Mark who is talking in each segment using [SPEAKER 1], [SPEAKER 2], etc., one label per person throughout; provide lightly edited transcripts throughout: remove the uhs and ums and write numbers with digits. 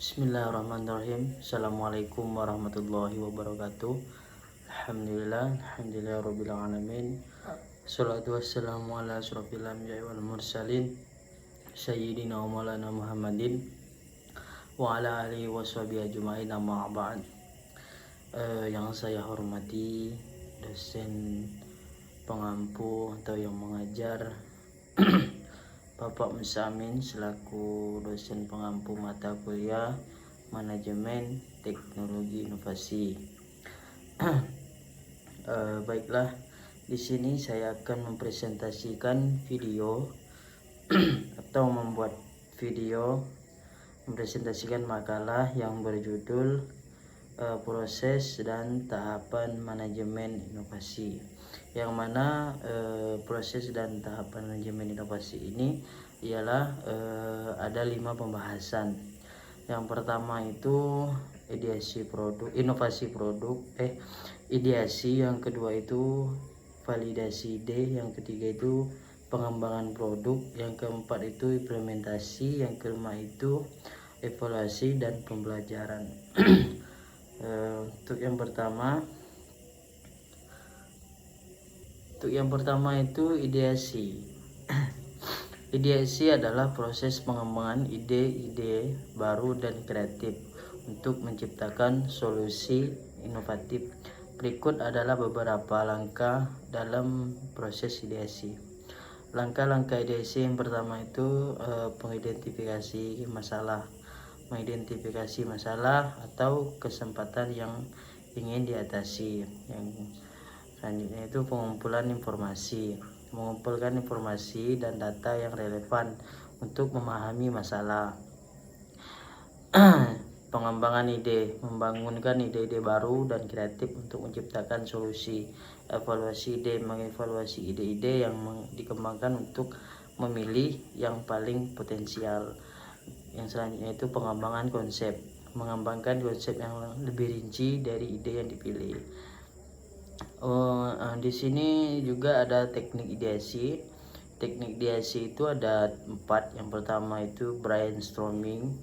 [SPEAKER 1] Bismillahirrahmanirrahim. Assalamualaikum warahmatullahi wabarakatuh. Alhamdulillah rabbil alamin. Salatu wassalamu ala asyrofil anbiya'i wal mursalin sayyidina wa maulana Muhammadin wa ala alihi washabihi ajmain, amma ba'd. Yang saya hormati dosen pengampu atau yang mengajar Bapak Musamin selaku dosen pengampu mata kuliah Manajemen Teknologi Inovasi. Baiklah, di sini saya akan mempresentasikan video atau membuat video mempresentasikan makalah yang berjudul proses dan tahapan manajemen inovasi, yang mana proses dan tahapan manajemen inovasi ini ialah ada 5 pembahasan. Yang pertama itu ideasi produk, inovasi produk, ideasi. Yang kedua itu validasi ide. Yang ketiga itu pengembangan produk. Yang keempat itu implementasi. Yang kelima itu evaluasi dan pembelajaran. Untuk yang pertama itu ideasi. Ideasi adalah proses pengembangan ide-ide baru dan kreatif untuk menciptakan solusi inovatif. Berikut adalah beberapa langkah dalam proses ideasi. Langkah-langkah ideasi yang pertama itu mengidentifikasi masalah atau kesempatan yang ingin diatasi. Yang selanjutnya itu mengumpulkan informasi dan data yang relevan untuk memahami masalah. Pengembangan ide, membangunkan ide-ide baru dan kreatif untuk menciptakan solusi. Evaluasi ide, mengevaluasi ide-ide yang dikembangkan untuk memilih yang paling potensial. Yang selanjutnya itu pengembangan konsep, mengembangkan konsep yang lebih rinci dari ide yang dipilih. Di sini juga ada teknik ideasi. Teknik ideasi itu ada 4. Yang pertama itu brainstorming,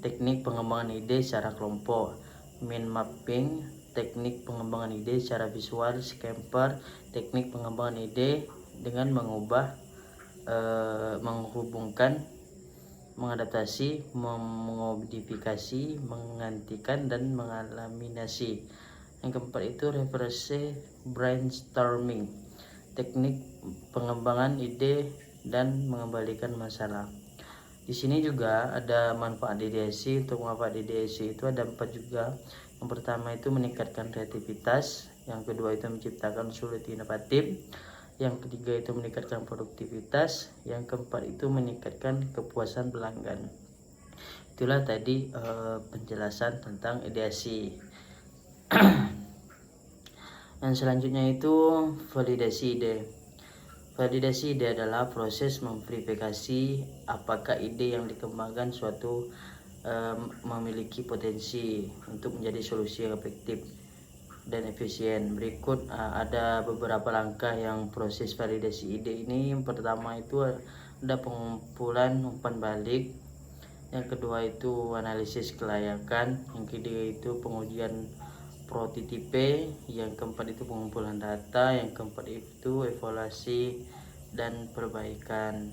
[SPEAKER 1] teknik pengembangan ide secara kelompok. Mind mapping, teknik pengembangan ide secara visual. Scamper, teknik pengembangan ide dengan menghubungkan, mengadaptasi, memodifikasi, menggantikan, dan mengeliminasi. Yang keempat itu reverse brainstorming, teknik pengembangan ide dan mengembalikan masalah. Di sini juga ada manfaat ideasi. Untuk manfaat ideasi itu ada 4 juga. Yang pertama itu meningkatkan kreativitas. Yang kedua itu menciptakan solusi inovatif. Yang ketiga itu meningkatkan produktivitas. Yang keempat itu meningkatkan kepuasan pelanggan. Itulah tadi penjelasan tentang ideasi. Yang selanjutnya itu validasi ide. Validasi ide adalah proses memverifikasi apakah ide yang dikembangkan suatu memiliki potensi untuk menjadi solusi yang efektif dan efisien. Berikut ada beberapa langkah yang proses validasi ide ini. Yang pertama itu ada pengumpulan umpan balik. Yang kedua itu analisis kelayakan. Yang ketiga itu pengujian prototipe. Yang keempat itu pengumpulan data. Yang keempat itu evaluasi dan perbaikan.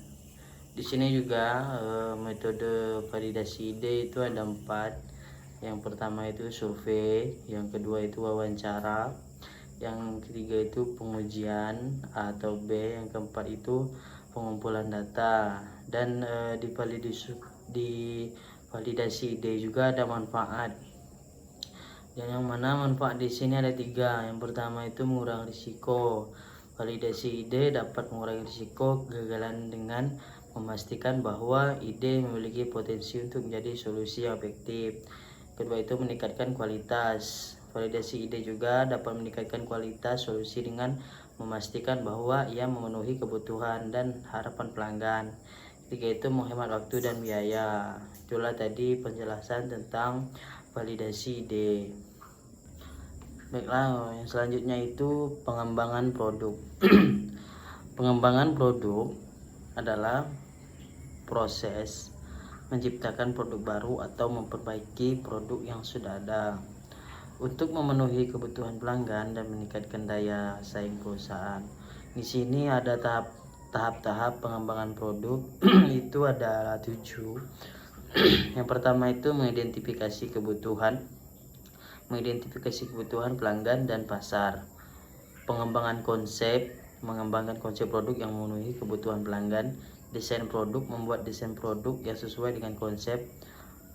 [SPEAKER 1] Di sini juga metode validasi ide itu ada 4. Yang pertama itu survei, yang kedua itu wawancara, yang ketiga itu pengujian A atau B, yang keempat itu pengumpulan data. Dan di validasi ide juga ada manfaat. Yang mana manfaat di sini ada 3. Yang pertama itu mengurangi risiko. Validasi ide dapat mengurangi risiko kegagalan dengan memastikan bahwa ide memiliki potensi untuk menjadi solusi yang efektif. Kedua itu meningkatkan kualitas. Validasi ide juga dapat meningkatkan kualitas solusi dengan memastikan bahwa ia memenuhi kebutuhan dan harapan pelanggan. Ketiga itu menghemat waktu dan biaya. Itulah tadi penjelasan tentang validasi ide. Baiklah, yang selanjutnya itu pengembangan produk. Pengembangan produk adalah proses menciptakan produk baru atau memperbaiki produk yang sudah ada untuk memenuhi kebutuhan pelanggan dan meningkatkan daya saing perusahaan. Di sini ada tahap-tahap pengembangan produk itu ada 7. Yang pertama itu mengidentifikasi kebutuhan pelanggan dan pasar. Pengembangan konsep, mengembangkan konsep produk yang memenuhi kebutuhan pelanggan. Desain produk, membuat desain produk yang sesuai dengan konsep.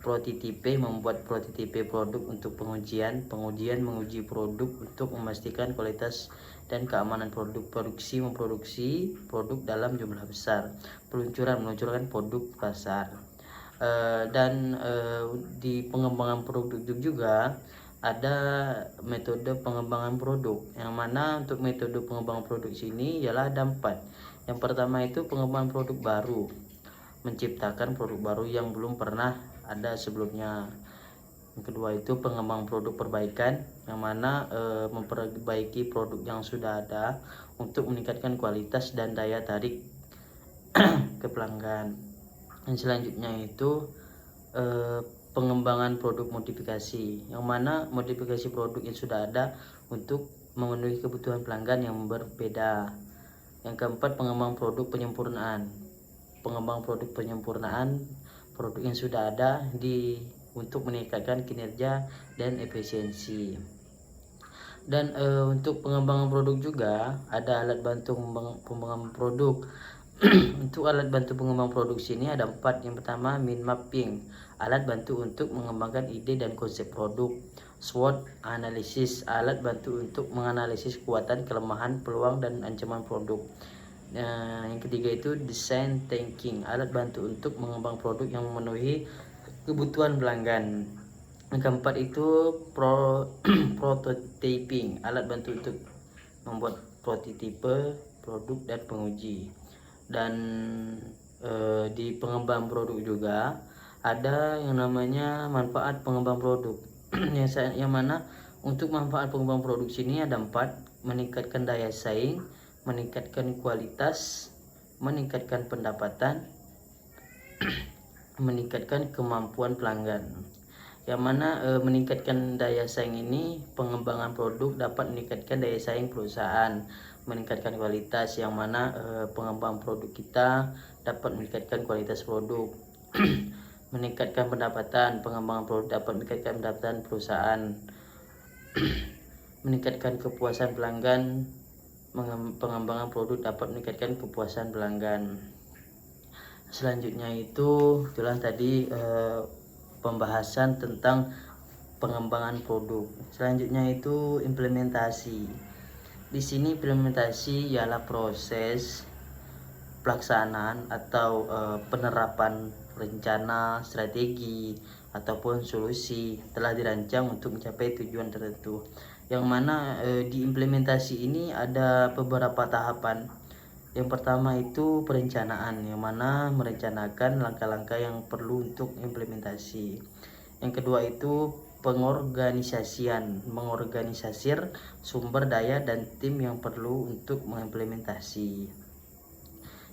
[SPEAKER 1] Prototipe, membuat prototipe produk untuk pengujian. Menguji produk untuk memastikan kualitas dan keamanan produk. Memproduksi produk dalam jumlah besar. Meluncurkan produk pasar. Di pengembangan produk juga ada metode pengembangan produk, yang mana untuk metode pengembangan produk sini ialah ada 4. Yang pertama itu pengembangan produk baru, menciptakan produk baru yang belum pernah ada sebelumnya. Yang kedua itu pengembangan produk perbaikan, yang mana memperbaiki produk yang sudah ada untuk meningkatkan kualitas dan daya tarik ke pelanggan. Yang selanjutnya itu pengembangan produk modifikasi, yang mana modifikasi produk yang sudah ada untuk memenuhi kebutuhan pelanggan yang berbeda. Yang keempat pengembangan produk penyempurnaan, produk yang sudah ada untuk meningkatkan kinerja dan efisiensi. Dan untuk pengembangan produk juga ada alat bantu pengembangan produk. Untuk alat bantu pengembang produk sini ada 4. Yang pertama mind mapping, alat bantu untuk mengembangkan ide dan konsep produk. SWOT analisis, alat bantu untuk menganalisis kekuatan, kelemahan, peluang dan ancaman produk. Yang ketiga itu design thinking, alat bantu untuk mengembang produk yang memenuhi kebutuhan pelanggan. Yang keempat itu prototyping, alat bantu untuk membuat prototipe produk dan penguji. Dan di pengembang produk juga ada yang namanya manfaat pengembang produk. yang mana untuk manfaat pengembang produk sini ada 4. Meningkatkan daya saing, meningkatkan kualitas, meningkatkan pendapatan, meningkatkan kemampuan pelanggan. Yang mana meningkatkan daya saing ini, pengembangan produk dapat meningkatkan daya saing perusahaan, meningkatkan kualitas, yang mana pengembang produk kita dapat meningkatkan kualitas produk. Meningkatkan pendapatan, pengembangan produk dapat meningkatkan pendapatan perusahaan. Meningkatkan kepuasan pelanggan, pengembangan produk dapat meningkatkan kepuasan pelanggan. Selanjutnya itulah tadi pembahasan tentang pengembangan produk. Selanjutnya itu implementasi. Di sini implementasi ialah proses pelaksanaan atau penerapan rencana, strategi ataupun solusi telah dirancang untuk mencapai tujuan tertentu. Yang mana di implementasi ini ada beberapa tahapan. Yang pertama itu perencanaan, yang mana merencanakan langkah-langkah yang perlu untuk implementasi. Yang kedua itu pengorganisasian, mengorganisir sumber daya dan tim yang perlu untuk mengimplementasi.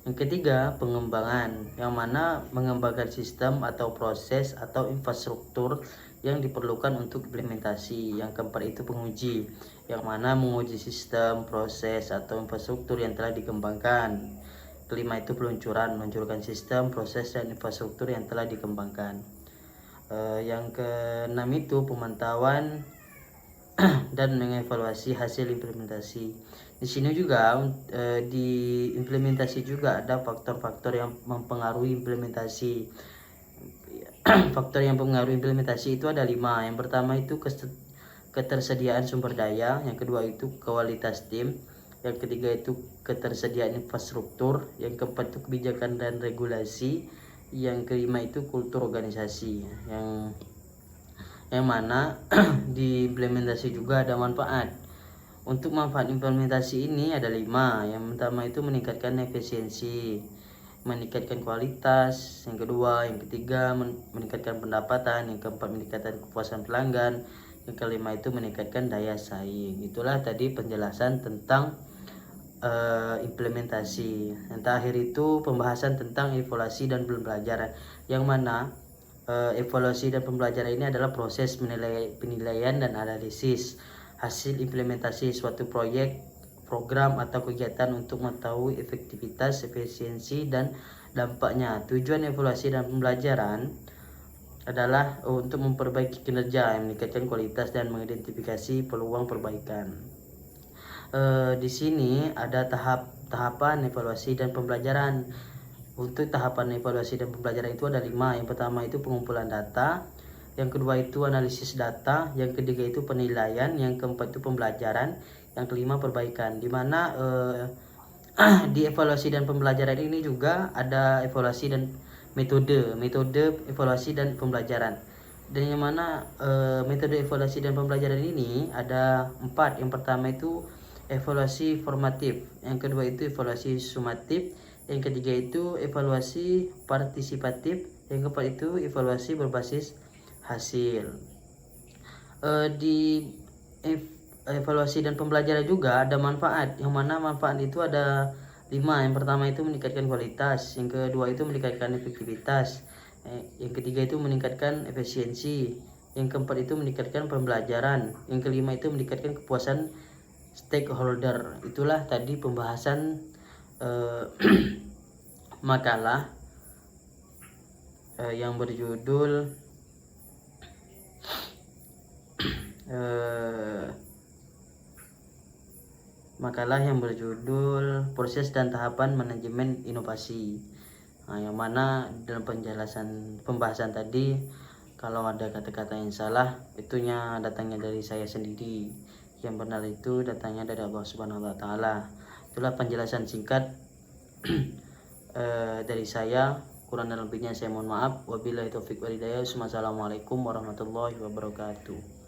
[SPEAKER 1] Yang ketiga pengembangan, yang mana mengembangkan sistem atau proses atau infrastruktur yang diperlukan untuk implementasi. Yang keempat itu penguji, yang mana menguji sistem, proses atau infrastruktur yang telah dikembangkan. Kelima itu meluncurkan sistem, proses dan infrastruktur yang telah dikembangkan. Yang keenam itu pemantauan dan mengevaluasi hasil implementasi. Di sini juga di implementasi juga ada faktor-faktor yang mempengaruhi implementasi. Faktor yang mempengaruhi implementasi itu ada 5. Yang pertama itu ketersediaan sumber daya, yang kedua itu kualitas tim, yang ketiga itu ketersediaan infrastruktur, yang keempat itu kebijakan dan regulasi, yang kelima itu kultur organisasi. Yang mana di implementasi juga ada manfaat. Untuk manfaat implementasi ini ada 5. Yang pertama itu meningkatkan efisiensi, meningkatkan kualitas, yang kedua, yang ketiga meningkatkan pendapatan, yang keempat meningkatkan kepuasan pelanggan, yang kelima itu meningkatkan daya saing. Itulah tadi penjelasan tentang implementasi. Yang terakhir itu pembahasan tentang evaluasi dan pembelajaran, yang mana evaluasi dan pembelajaran ini adalah proses penilaian dan analisis hasil implementasi suatu proyek, program atau kegiatan untuk mengetahui efektivitas, efisiensi dan dampaknya. Tujuan evaluasi dan pembelajaran adalah untuk memperbaiki kinerja, meningkatkan kualitas dan mengidentifikasi peluang perbaikan. Di sini ada tahapan evaluasi dan pembelajaran. Untuk tahapan evaluasi dan pembelajaran itu ada 5. Yang pertama itu pengumpulan data, yang kedua itu analisis data, yang ketiga itu penilaian, yang keempat itu pembelajaran, yang kelima perbaikan. Dimana di evaluasi dan pembelajaran ini juga ada evaluasi dan metode evaluasi dan pembelajaran. Dan yang mana metode evaluasi dan pembelajaran ini ada 4. Yang pertama itu evaluasi formatif, yang kedua itu evaluasi sumatif, yang ketiga itu evaluasi partisipatif, yang keempat itu evaluasi berbasis hasil. Di evaluasi dan pembelajaran juga ada manfaat, yang mana manfaat itu ada 5. Yang pertama itu meningkatkan kualitas, yang kedua itu meningkatkan efektivitas, yang ketiga itu meningkatkan efisiensi, yang keempat itu meningkatkan pembelajaran, yang kelima itu meningkatkan kepuasan stakeholder. Itulah tadi pembahasan makalah yang berjudul proses dan tahapan manajemen inovasi. Yang mana dalam pembahasan tadi, kalau ada kata-kata yang salah, itunya datangnya dari saya sendiri. Yang benar itu datangnya dari Allah Subhanahu wa taala. Itulah penjelasan singkat dari saya. Kurang dan lebihnya saya mohon maaf. Wabillahi taufiq wal hidayah. Wassalamualaikum warahmatullahi wabarakatuh.